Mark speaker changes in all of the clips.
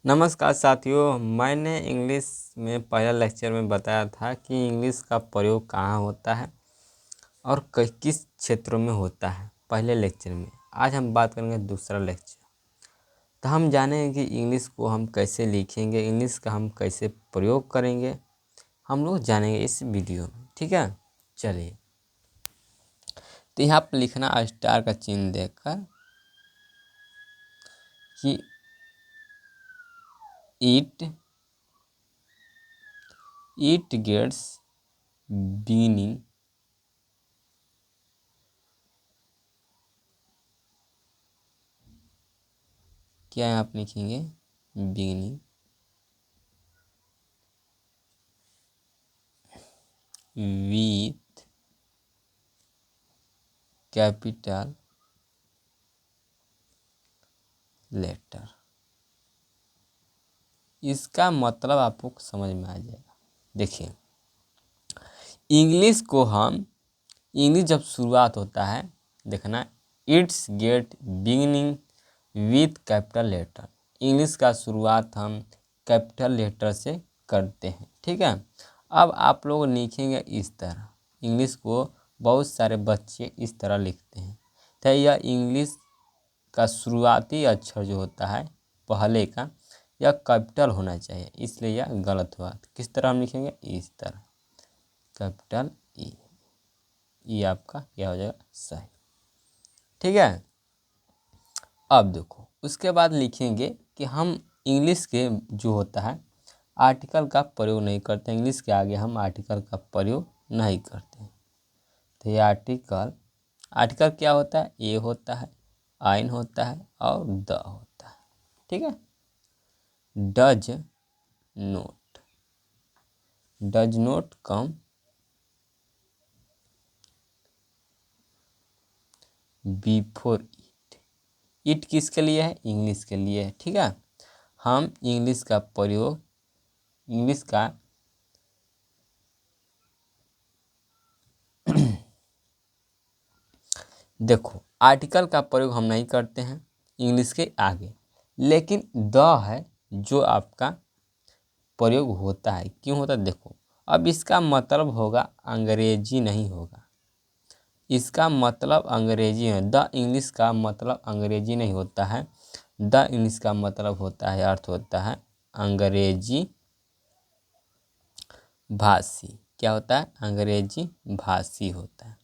Speaker 1: नमस्कार साथियों, मैंने इंग्लिश में पहला लेक्चर में बताया था कि इंग्लिश का प्रयोग कहाँ होता है और किस क्षेत्रों में होता है पहले लेक्चर में। आज हम बात करेंगे दूसरा लेक्चर। तो हम जानेंगे कि इंग्लिश को हम कैसे लिखेंगे, इंग्लिश का हम कैसे प्रयोग करेंगे, हम लोग जानेंगे इस वीडियो में। ठीक है, चलिए। तो यहाँ पर लिखना स्टार का चिन्ह देकर कि इट गेट्स बीनिंग क्या यहाँ आप लिखेंगे बिगिनिंग विथ कैपिटल लेटर। इसका मतलब आपको समझ में आ जाएगा। देखिए, इंग्लिश जब शुरुआत होता है, देखना, it's get beginning with capital letter. English का शुरुआत हम कैपिटल लेटर से करते हैं। ठीक है, अब आप लोग लिखेंगे इस तरह। इंग्लिश को बहुत सारे बच्चे इस तरह लिखते हैं। तो यह इंग्लिश का शुरुआती अक्षर जो होता है पहले का, यह कैपिटल होना चाहिए, इसलिए यह गलत हुआ। किस तरह हम लिखेंगे? इस तरह, कैपिटल ई। ये आपका क्या हो जाएगा? सही। ठीक है, अब देखो, उसके बाद लिखेंगे कि हम इंग्लिश के जो होता है आर्टिकल का प्रयोग नहीं करते। इंग्लिश के आगे हम आर्टिकल का प्रयोग नहीं करते। तो ये आर्टिकल क्या होता है? ए होता है, आइन होता है और द होता है। ठीक है, does note come before it. It किसके लिए है? इंग्लिश के लिए है। ठीक है, हम इंग्लिश का प्रयोग, इंग्लिश का देखो, आर्टिकल का प्रयोग हम नहीं करते हैं इंग्लिश के आगे, लेकिन द है जो आपका प्रयोग होता है। क्यों होता है? देखो, अब इसका मतलब होगा अंग्रेजी नहीं होगा, इसका मतलब अंग्रेजी है। द इंग्लिश का मतलब अंग्रेजी नहीं होता है। द इंग्लिश का मतलब होता है, अर्थ होता है अंग्रेजी भाषी। क्या होता है? अंग्रेजी भाषी होता है।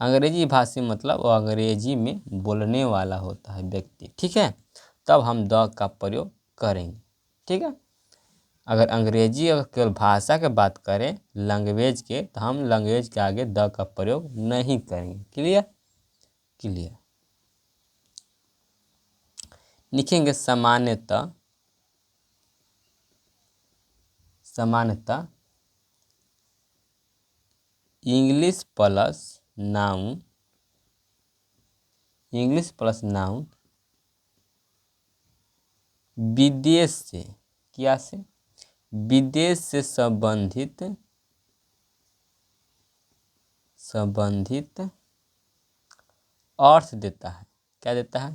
Speaker 1: अंग्रेजी भाषी मतलब वो अंग्रेजी में बोलने वाला होता है व्यक्ति। ठीक है, तब हम द का प्रयोग करेंगे। ठीक है, अगर अंग्रेजी अगर केवल भाषा के बात करें, लैंग्वेज के, तो हम लैंग्वेज के आगे द का प्रयोग नहीं करेंगे। क्लियर? लिखेंगे सामान्यतः इंग्लिश प्लस नाउन विदेश से, क्या से? विदेश से संबंधित अर्थ देता है। क्या देता है?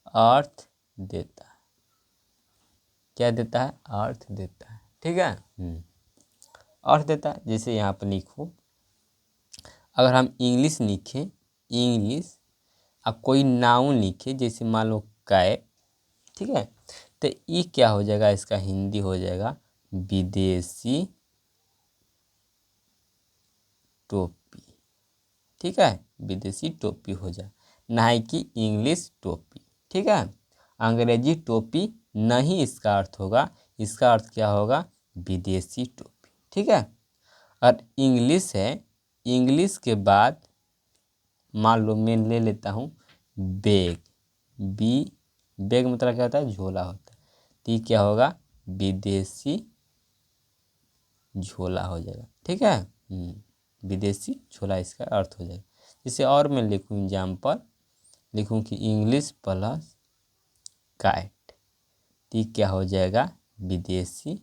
Speaker 1: अर्थ देता है। क्या देता है? अर्थ देता है। ठीक है, अर्थ देता है। जैसे यहाँ पर लिखो, अगर हम इंग्लिश लिखें, इंग्लिश, अब कोई नाउन लिखे, जैसे मान लो कैप। ठीक है, तो ये क्या हो जाएगा? इसका हिंदी हो जाएगा विदेशी टोपी। ठीक है, विदेशी टोपी हो जाए, ना कि इंग्लिश टोपी। ठीक है, अंग्रेजी टोपी नहीं इसका अर्थ होगा। इसका अर्थ क्या होगा? विदेशी टोपी। ठीक है, और इंग्लिश है, इंग्लिश के बाद मान लो मैं ले लेता हूँ बैग। बैग मतलब क्या होता है? झोला होता है। तो ये क्या होगा? विदेशी झोला हो जाएगा। ठीक है, विदेशी झोला इसका अर्थ हो जाएगा। जैसे और मैं लिखूँ एग्जाम्पल, लिखूँ कि इंग्लिश प्लस काइट, तो ये क्या हो जाएगा? विदेशी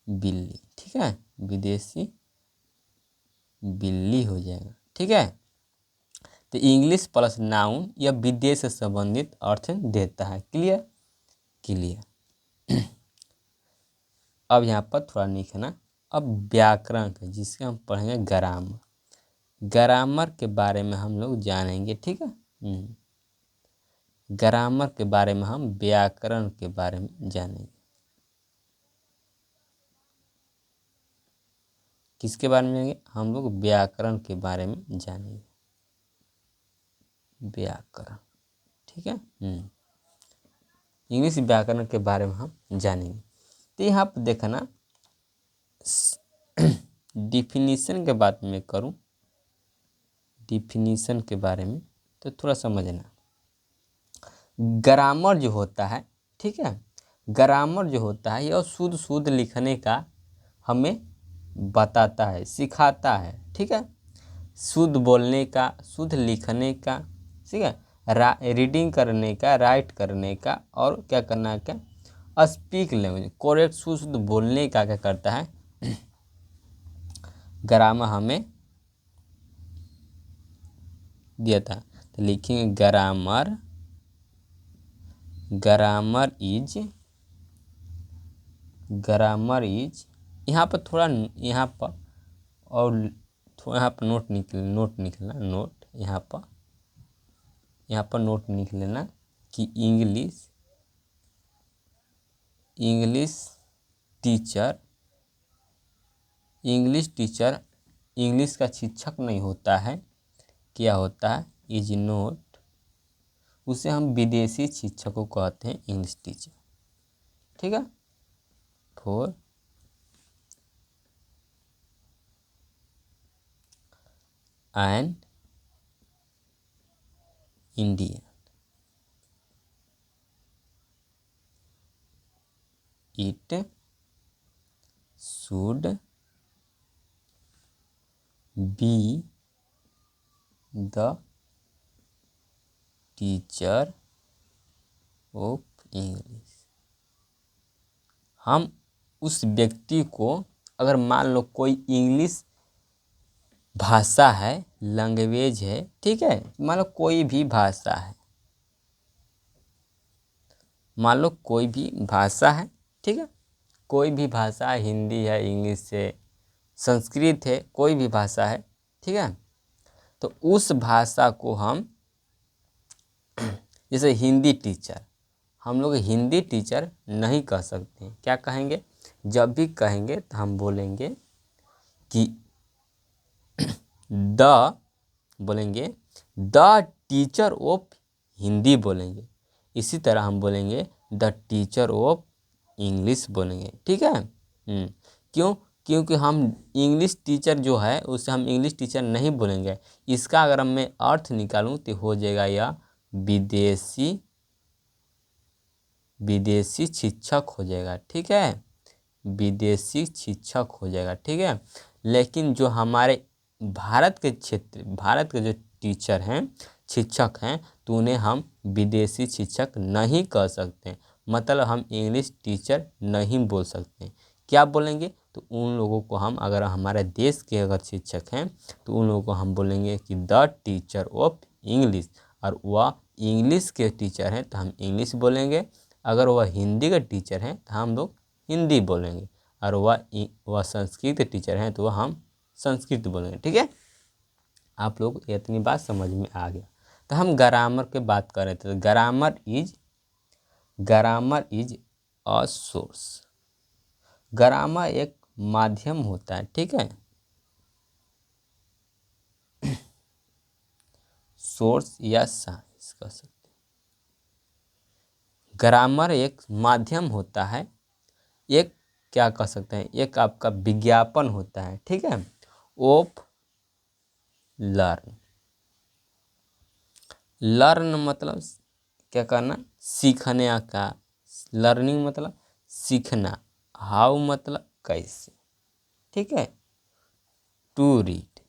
Speaker 1: बिल्ली। ठीक है, विदेशी बिल्ली हो जाएगा। ठीक है, तो इंग्लिश प्लस नाउन यह विदेश से संबंधित अर्थ देता है। क्लियर? क्लियर। अब यहाँ पर थोड़ा लिखना। अब व्याकरण का जिसके हम पढ़ेंगे ग्रामर। ग्रामर के बारे में हम लोग जानेंगे, ठीक है। ग्रामर के बारे में हम व्याकरण के बारे में जानेंगे। किसके बारे में जानेंगे? हम लोग व्याकरण के बारे में जानेंगे। व्याकरण, ठीक है। इंग्लिश व्याकरण के बारे में हम जानेंगे। तो यहाँ पर देखना, डिफिनीशन के बात में करूँ, डिफिनीशन के बारे में तो थोड़ा समझना। ग्रामर जो होता है, ठीक है, ग्रामर जो होता है यह शुद्ध शुद्ध लिखने का हमें बताता है, सिखाता है, ठीक है। शुद्ध बोलने का, शुद्ध लिखने का, ठीक है, रीडिंग करने का, राइट करने का, और क्या करना है, क्या स्पीक लैंग्वेज, करेक्ट शुद्ध बोलने का क्या करता है ग्रामर हमें दिया था। तो लिखेंगे grammar, grammar is, grammar is, यहाँ पर थोड़ा, यहाँ पर और थोड़ा यहाँ पर नोट निकलना, नोट यहाँ पर नोट लिख लेना कि इंग्लिश टीचर, इंग्लिश का शिक्षक नहीं होता है। क्या होता है? इज नोट, उसे हम विदेशी शिक्षकों को कहते हैं इंग्लिश टीचर, ठीक है। For an Indian, it should be the teacher of English. हम उस व्यक्ति को, अगर मान लो कोई इंग्लिश भाषा है, लैंग्वेज है, ठीक है, मान लो कोई भी भाषा है, मान लो कोई भी भाषा है, ठीक है, कोई भी भाषा, हिंदी है, इंग्लिश है, संस्कृत है, कोई भी भाषा है, ठीक है। तो उस भाषा को हम, जैसे हिंदी टीचर, हम लोग हिंदी टीचर नहीं कह सकते। क्या कहेंगे? जब भी कहेंगे तो हम बोलेंगे कि बोलेंगे द टीचर ऑफ हिंदी बोलेंगे। इसी तरह हम बोलेंगे द टीचर ऑफ इंग्लिश बोलेंगे, ठीक है। क्यों? क्योंकि हम इंग्लिश टीचर जो है उसे हम इंग्लिश टीचर नहीं बोलेंगे। इसका अगर मैं अर्थ निकालूं तो हो जाएगा यह विदेशी शिक्षक हो जाएगा, ठीक है, विदेशी शिक्षक हो जाएगा, ठीक है। लेकिन जो हमारे भारत के क्षेत्र, भारत के जो टीचर हैं, शिक्षक हैं, तो उन्हें हम विदेशी शिक्षक नहीं कह सकते। मतलब हम इंग्लिश टीचर नहीं बोल सकते। क्या बोलेंगे? तो उन लोगों को हम, अगर हमारे देश के अगर शिक्षक हैं तो उन लोगों को हम बोलेंगे कि द टीचर ऑफ इंग्लिश, और वह इंग्लिश के टीचर हैं तो हम इंग्लिश बोलेंगे। अगर वह हिंदी के टीचर हैं तो हम लोग हिंदी बोलेंगे, और वह संस्कृत के टीचर हैं तो वह हम संस्कृत बोलेंगे, ठीक है। आप लोग इतनी बात समझ में आ गया। तो हम ग्रामर के बात कर रहे थे। तो grammar is a source. Grammar एक माध्यम होता है, ठीक है, सोर्स या साइंस कह सकते हैं। ग्रामर एक माध्यम होता है, एक क्या कह सकते हैं, एक आपका विज्ञापन होता है, ठीक है, ऑफ लर्न मतलब क्या करना? सीखने का। लर्निंग मतलब सीखना। हाउ मतलब कैसे, ठीक है। टू रीड,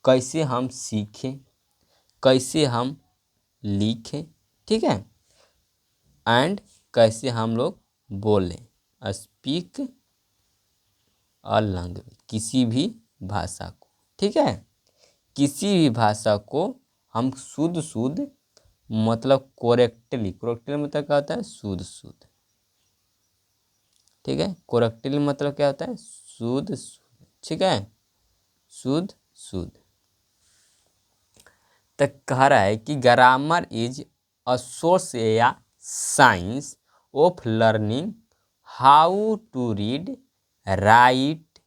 Speaker 1: कैसे हम सीखें, कैसे हम लिखें, ठीक है। एंड कैसे हम लोग बोलें, स्पीक अ लैंग्वेज, किसी भी भाषा को, ठीक है, किसी भी भाषा को हम शुद्ध मतलब कोरेक्टली, कोरेक्टली मतलब क्या होता है, शुद्ध शुद्ध, ठीक है। कोरेक्टली मतलब क्या होता है, शुद्ध शुद्ध, ठीक है, शुद्ध शुद्ध। तो कह रहा है कि ग्रामर इज अ सोर्स या science of learning how to read, write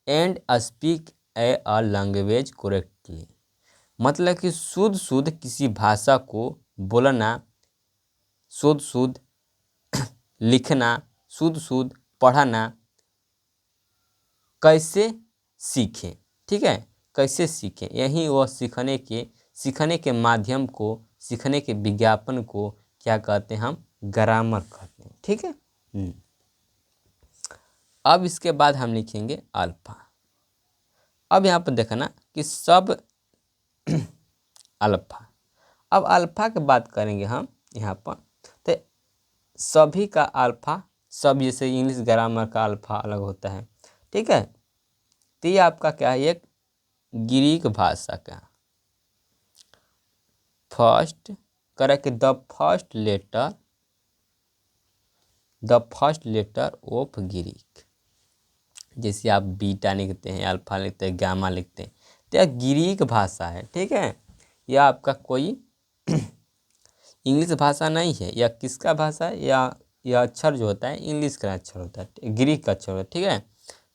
Speaker 1: and speak a language correctly. मतलब कि शुद्ध शुद्ध किसी भाषा को बोलना, शुद्ध शुद्ध लिखना, शुद्ध शुद्ध पढ़ना कैसे सीखें, ठीक है, कैसे सीखें, यही वह सीखने के माध्यम को, सीखने के विज्ञापन को क्या कहते हैं, हम ग्रामर कहते हैं, ठीक है। अब इसके बाद हम लिखेंगे अल्फा। अब यहाँ पर देखना कि सब अल्फा, अब अल्फा की बात करेंगे हम यहाँ पर, तो सभी का अल्फा, सब जैसे इंग्लिश ग्रामर का अल्फा अलग होता है, ठीक है। तो ये आपका क्या है, एक ग्रीक भाषा का फर्स्ट करे कि the first letter of Greek, जैसे आप बीटा लिखते हैं, अल्फा लिखते हैं, गामा लिखते हैं, तो यह ग्रीक भाषा है, ठीक है। यह आपका कोई इंग्लिश भाषा नहीं है, यह किसका भाषा है, यह अक्षर जो होता है इंग्लिश का अक्षर होता है, ग्रीक का अक्षर होता है, ठीक है।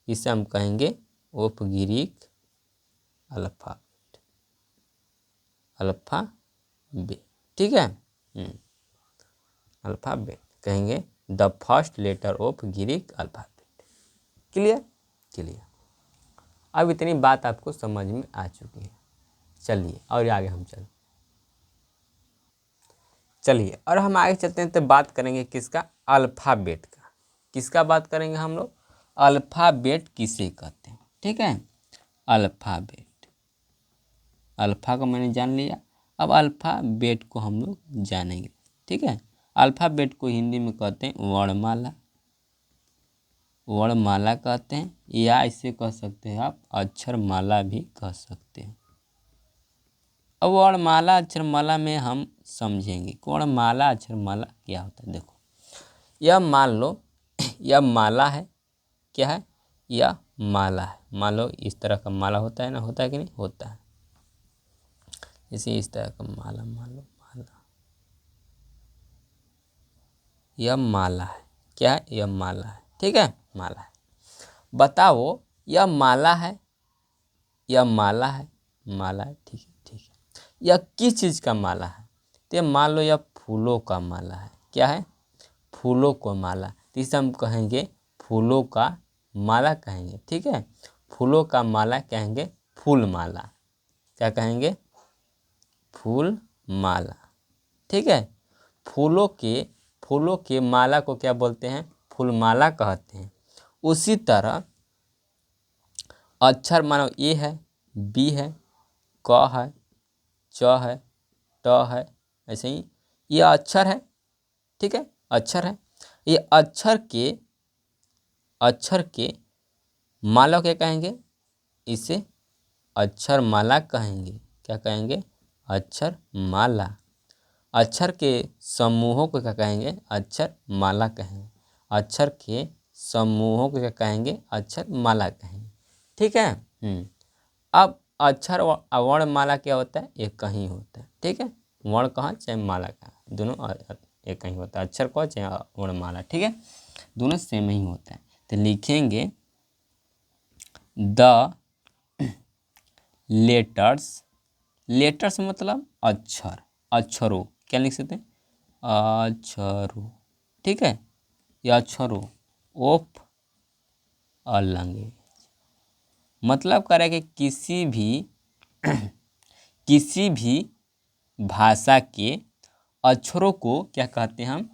Speaker 1: इसे हम कहेंगे ऑफ ग्रीक अल्फाबेट, अल्फाबेट, ठीक है। अल्फाबेट कहेंगे the first letter of Greek alphabet. Clear, clear. अब इतनी बात आपको समझ में आ चुकी है। चलिए और आगे हम चलिए और हम आगे चलते हैं, तो बात करेंगे किसका, अल्फाबेट का। किसका बात करेंगे हम लोग, अल्फाबेट किसे कहते हैं, ठीक है। अल्फाबेट, अल्फा को मैंने जान लिया, अब अल्फाबेट को हम लोग जानेंगे, ठीक है। अल्फाबेट को हिंदी में कहते हैं वर्णमाला, वर्णमाला कहते हैं, या इसे कह सकते हैं आप अक्षरमाला भी कह सकते हैं। अब वर्णमाला अक्षरमाला में हम समझेंगे कि वर्णमाला अक्षरमाला क्या होता है। देखो, यह मान लो यह माला है, क्या है, यह माला है। मान लो इस तरह का माला होता है ना, होता है कि नहीं, होता है। जैसे इस तरह का माला, मान लो माला, यह माला है, क्या है, यह माला है, ठीक है, माला है। बताओ यह माला है, यह माला है, माला है, ठीक है, ठीक है। यह किस चीज़ का माला है, तो मान लो यह फूलों का माला है, क्या है, फूलों को माला, तो इसे हम कहेंगे फूलों का माला कहेंगे, ठीक है। फूलों का माला कहेंगे फूल माला, क्या कहेंगे, फूल माला, ठीक है। फूलों के माला को क्या बोलते हैं, फूलमाला कहते हैं। उसी तरह अक्षर मानो ए है, बी है, क है, च है, ट है, ऐसे ही ये अक्षर है, ठीक है, अक्षर है। ये अक्षर के माला क्या कहेंगे, इसे अक्षर माला कहेंगे, क्या कहेंगे, अक्षर माला। अक्षर के समूहों को क्या कहेंगे, अक्षर माला कहेंगे। अक्षर के समूहों को क्या कहेंगे, अक्षर माला कहेंगे, ठीक है। अब अक्षर वर्णमाला क्या होता है, एक ही होता है, ठीक है। वर्ण कहाँ चाहे माला कहाँ, दोनों एक ही होता है, अक्षर को चाहे वर्णमाला, ठीक है, दोनों सेम ही होता है। तो लिखेंगे द लेटर्स मतलब अक्षर, अक्षरों, क्या लिख सकते हैं, अक्षरों, ठीक है, ये अक्षरों ऑफ अ लैंग्वेज, मतलब करें कि किसी भी भाषा के अक्षरों को क्या कहते हैं हम,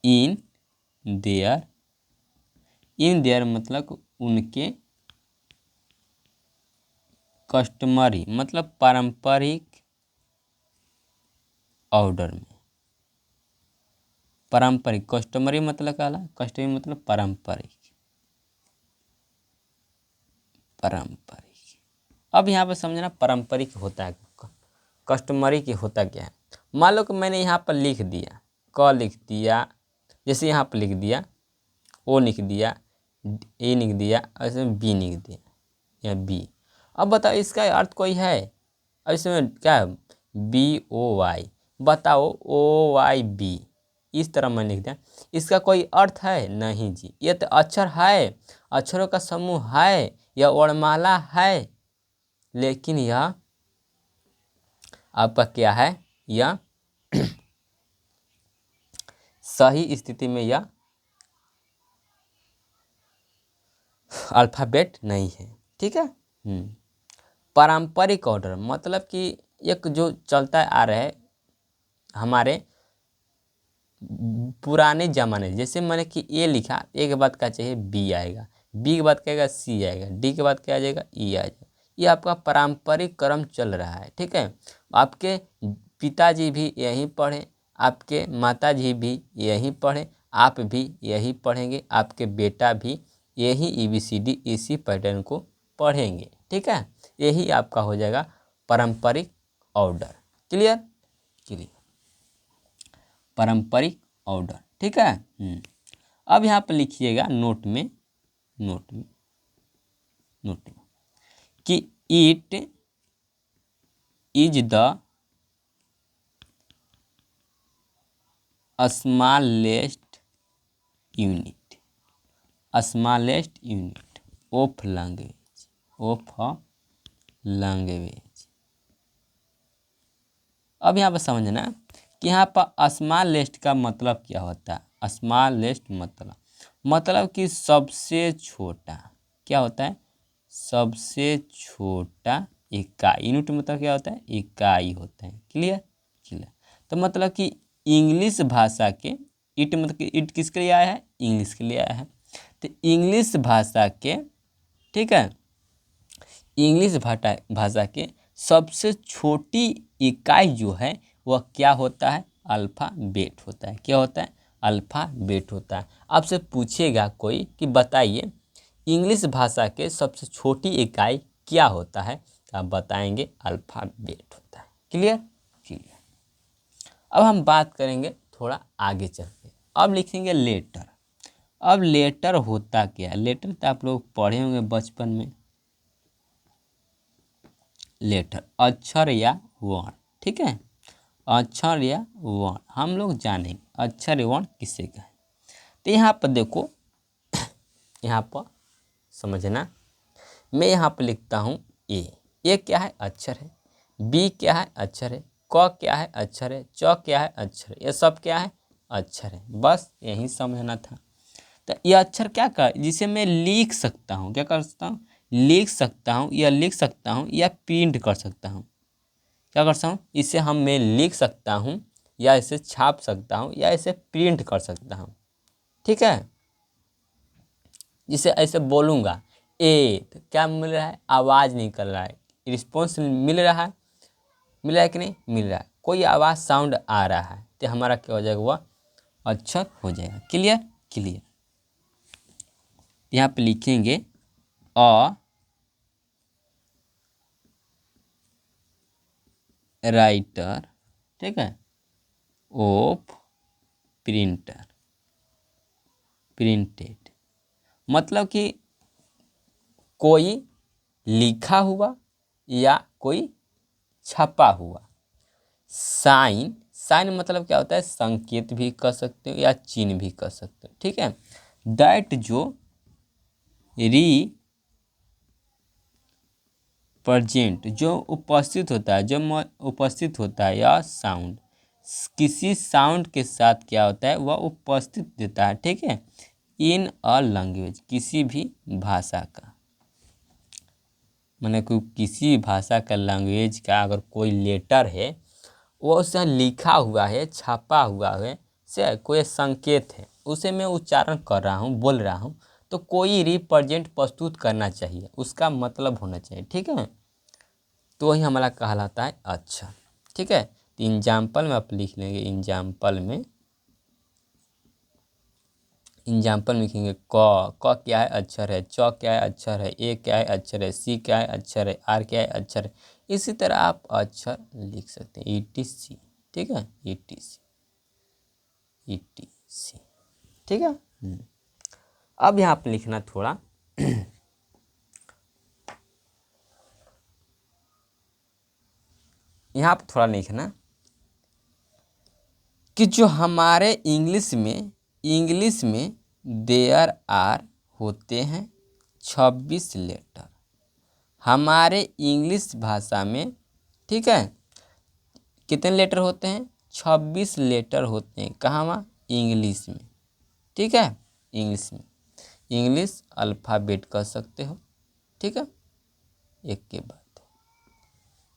Speaker 1: इन देयर मतलब उनके कस्टमरी मतलब पारंपरिक ऑर्डर में। पारंपरिक, कस्टमरी मतलब क्या, कस्टमरी मतलब पारंपरिक, पारंपरिक। अब यहाँ पे समझना पारंपरिक होता है कस्टमरी की होता क्या है, मान लो कि मैंने यहाँ पर लिख दिया, क लिख दिया, जैसे यहाँ पर लिख दिया, ओ लिख दिया, ए लिख दिया, ऐसे बी लिख दिया या बी। अब बताओ इसका अर्थ कोई है, अब इसमें क्या है, बी ओ वाई, बताओ ओ वाई बी, इस तरह मैं लिख दिया, इसका कोई अर्थ है नहीं जी, ये तो अक्षर है, अक्षरों का समूह है, यह वर्णमाला है, लेकिन यह आपका क्या है, यह सही स्थिति में यह अल्फ़ाबेट नहीं है, ठीक है। पारंपरिक ऑर्डर मतलब कि एक जो चलता आ रहा है हमारे पुराने ज़माने, जैसे मैंने कि ए लिखा, ए के बाद क्या चाहिए, बी आएगा, बी के बाद क्या आएगा, सी आएगा, डी के बाद क्या आ जाएगा, ई आ जाएगा। ये आपका पारंपरिक क्रम चल रहा है, ठीक है। आपके पिताजी भी यहीं पढ़े, आपके माताजी भी यहीं पढ़े, आप भी यही पढ़ेंगे, आपके बेटा भी यही ABCD इसी पैटर्न को पढ़ेंगे, ठीक है। यही आपका हो जाएगा पारंपरिक ऑर्डर। क्लियर, क्लियर, पारंपरिक ऑर्डर, ठीक है। अब यहाँ पर लिखिएगा नोट में, नोट में, नोट में कि it is the smallest unit, smallest unit of language, of language. अब यहाँ पर समझना कि यहाँ पर स्मॉलेस्ट का मतलब क्या होता है, स्मॉलेस्ट मतलब कि सबसे छोटा, क्या होता है, सबसे छोटा इकाई, यूनिट मतलब क्या होता है, इकाई होता है। Clear, clear. तो मतलब कि इंग्लिश भाषा के, इट मतलब कि इट किसके लिए आया है, इंग्लिश के लिए आया है। तो इंग्लिश भाषा के, ठीक है, इंग्लिश भाषा के सबसे छोटी इकाई जो है वह क्या होता है, अल्फ़ाबेट होता है। क्या होता है, अल्फ़ाबेट होता है। आपसे पूछेगा कोई कि बताइए इंग्लिश भाषा के सबसे छोटी इकाई क्या होता है, तो आप बताएंगे अल्फ़ाबेट होता है। Clear, clear. अब हम बात करेंगे थोड़ा आगे चल के, अब लिखेंगे लेटर। अब लेटर होता क्या है, लेटर तो आप लोग पढ़े होंगे बचपन में। लेटर अक्षर या वर्ण, ठीक है, अक्षर या वर्ण हम लोग जानेंगे अक्षर या वर्ण किसे कहें। तो यहाँ पर देखो, यहाँ पर समझना, मैं यहाँ पर लिखता हूँ ए क्या है, अक्षर है, बी क्या है, अक्षर है, क क्या है, अक्षर है, च क्या है, अक्षर है, ये सब क्या है, अक्षर है। बस यही समझना था। तो ये अक्षर क्या कर, जिसे मैं लिख सकता हूँ, क्या कर सकता हूँ, लिख सकता हूँ, या लिख सकता हूँ या प्रिंट कर सकता हूँ। क्या कर सकता हूँ, इसे मैं लिख सकता हूँ या इसे छाप सकता हूँ या इसे प्रिंट कर सकता हूँ, ठीक है। जिसे ऐसे बोलूँगा ए, तो क्या मिल रहा है, आवाज़ निकल रहा है, रिस्पॉन्स मिल रहा है, मिल रहा है कि नहीं मिल रहा है, कोई आवाज़ साउंड आ रहा है, तो हमारा क्या हो जाएगा, वह अक्षर हो जाएगा। Clear, clear. यहाँ पे लिखेंगे अ राइटर, ठीक है, ऑफ प्रिंटर, प्रिंटेड मतलब कि कोई लिखा हुआ या कोई छपा हुआ। साइन, साइन मतलब क्या होता है, संकेत भी कर सकते हो या चिन्ह भी कर सकते हो, ठीक है। दैट जो प्रेजेंट जो उपस्थित होता है, जो उपस्थित होता है, या साउंड किसी साउंड के साथ क्या होता है, वह उपस्थित देता है, ठीक है, इन अ लैंग्वेज किसी भी भाषा का, माने कोई किसी भाषा का लैंग्वेज का अगर कोई लेटर है वो उससे लिखा हुआ है, छपा हुआ है, से कोई संकेत है, उसे मैं उच्चारण कर रहा हूँ, बोल रहा हूँ, तो कोई रिप्रेजेंट प्रस्तुत करना चाहिए, उसका मतलब होना चाहिए, ठीक है। तो वही हमारा कहलाता है अच्छा, ठीक है। तो एग्जाम्पल में आप लिख लेंगे, एग्जाम्पल लिखेंगे क क्या है, अक्षर है, च क्या है, अक्षर है, ए क्या है, अक्षर है, सी क्या है, अक्षर है, आर क्या है, अक्षर है, इसी तरह आप अक्षर लिख सकते हैं ETC, ठीक है, ETC, ETC, ठीक है। अब यहाँ पर लिखना थोड़ा यहाँ पर थोड़ा लिखना कि जो हमारे इंग्लिश में देयर आर होते हैं 26 लेटर। हमारे इंग्लिश भाषा में, ठीक है, कितने लेटर होते हैं? 26 लेटर होते हैं। कहाँ? वहाँ इंग्लिश में, ठीक है, इंग्लिश में। इंग्लिश अल्फ़ाबेट कह सकते हो, ठीक है, एक के बाद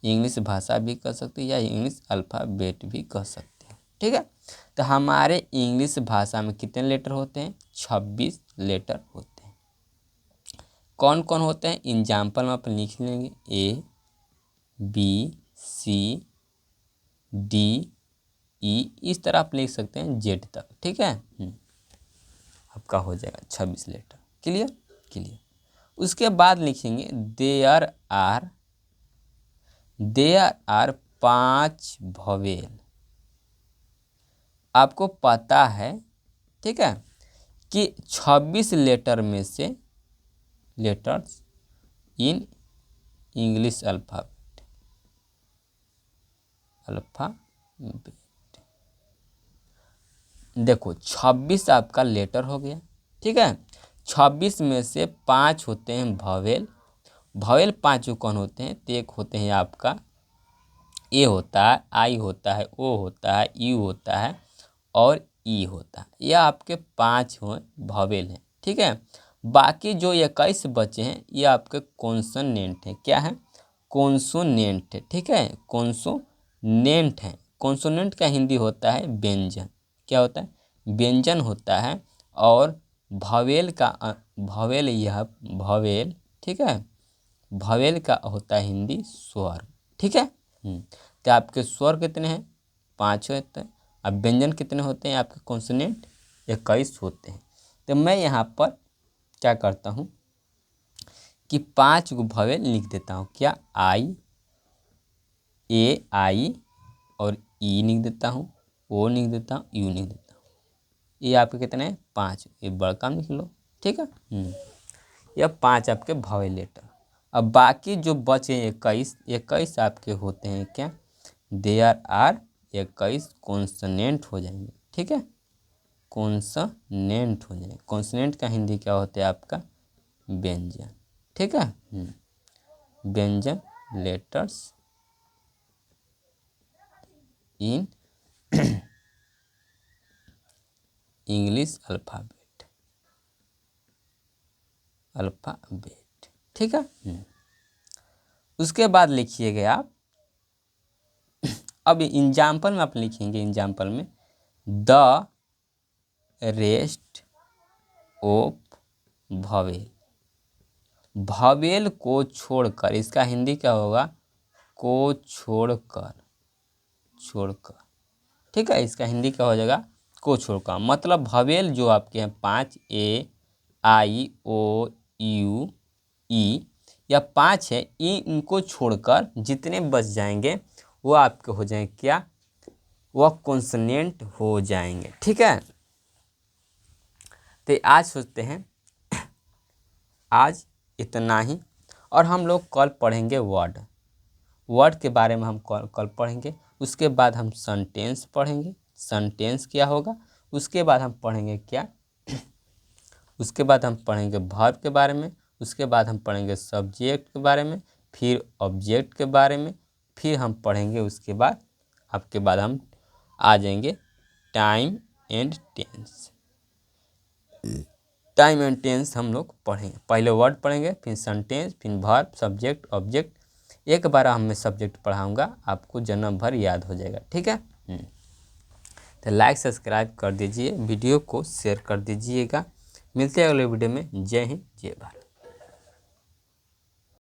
Speaker 1: इंग्लिश भाषा भी कह सकते हो या इंग्लिश अल्फ़ाबेट भी कह सकते हो, ठीक है। तो हमारे इंग्लिश भाषा में कितने लेटर होते हैं? 26 लेटर होते हैं। कौन कौन होते हैं? एग्जाम्पल में अपन लिख लेंगे ABCD E, इस तरह आप लिख सकते हैं Z तक, ठीक है। आपका हो जाएगा 26 लेटर। क्लियर? क्लियर। उसके बाद लिखेंगे देयर आर 5 भवेल। आपको पता है, ठीक है, कि 26 लेटर में से लेटर्स इन इंग्लिश अल्फ़ाबेट देखो 26 आपका लेटर हो गया, ठीक है। 26 में से 5 होते हैं भवेल। भवेल 5 कौन होते हैं? तो एक होते हैं आपका ए होता है, आई होता है, ओ होता है, यू होता है और ई होता है। यह आपके 5 भवेल हैं, ठीक है। बाकी जो 21 बचे हैं ये आपके कॉन्सोनेंट हैं। क्या है? कॉन्सोनेंट है, ठीक है, कॉन्सोनेंट है। कॉन्सोनेंट का हिंदी होता है व्यंजन। क्या होता है? व्यंजन होता है। और भवेल का भवेल, ठीक है, भवेल का होता है हिंदी स्वर, ठीक है। तो आपके स्वर कितने हैं? 5 होते हैं। अब व्यंजन कितने होते हैं? आपके कॉन्सोनेंट 21 होते हैं। तो मैं यहाँ पर क्या करता हूँ कि 5 को भवेल लिख देता हूँ। क्या? आई और ई लिख देता हूँ, ओ लिख देता हूँ, यू लिख देता हूँ। ये आपके कितने हैं? 5। ये बड़का लिख लो, ठीक है। यह 5 आपके भवेल लेटर। अब बाकी जो बचे 21 आपके होते हैं क्या? देयर आर 21 कॉन्सोनेंट हो जाएंगे, ठीक है, कॉन्सोनेंट हो जाएंगे। कॉन्सोनेंट का हिंदी क्या होता है? आपका व्यंजन, ठीक है। व्यंजन लेटर्स इन इंग्लिश अल्फ़ाबेट, ठीक है। उसके बाद लिखिएगा आप, अब एग्जाम्पल में आप लिखेंगे, एग्जाम्पल में द रेस्ट ऑफ भवेल। भवेल को छोड़कर, इसका हिंदी क्या होगा? को छोड़कर, ठीक है, इसका हिंदी क्या हो जाएगा? को छोड़कर। मतलब भवेल जो आपके हैं 5 ए आई ओ यू ई या 5 है, इनको छोड़कर जितने बच जाएंगे वो आपके हो जाएंगे क्या? वह कॉन्सोनेंट हो जाएंगे, ठीक है। तो आज सोचते हैं आज इतना ही, और हम लोग कल पढ़ेंगे वर्ड के बारे में हम कल पढ़ेंगे। उसके बाद हम सेंटेंस पढ़ेंगे, सेंटेंस क्या होगा। उसके बाद हम पढ़ेंगे क्या? उसके बाद हम पढ़ेंगे वर्ब के बारे में। उसके बाद हम पढ़ेंगे सब्जेक्ट के बारे में, फिर ऑब्जेक्ट के बारे में, फिर हम पढ़ेंगे उसके बाद आपके बाद हम आ जाएंगे time and tense. Time and tense हम लोग पढ़ेंगे। पहले वर्ड पढ़ेंगे, फिर सेंटेंस, फिर वर्ब, सब्जेक्ट, ऑब्जेक्ट। एक बार मैं सब्जेक्ट पढ़ाऊंगा, आपको जन्म भर याद हो जाएगा, ठीक है। तो लाइक सब्सक्राइब कर दीजिए, वीडियो को शेयर कर दीजिएगा। मिलते हैं अगले वीडियो में। जय हिंद, जय भारत।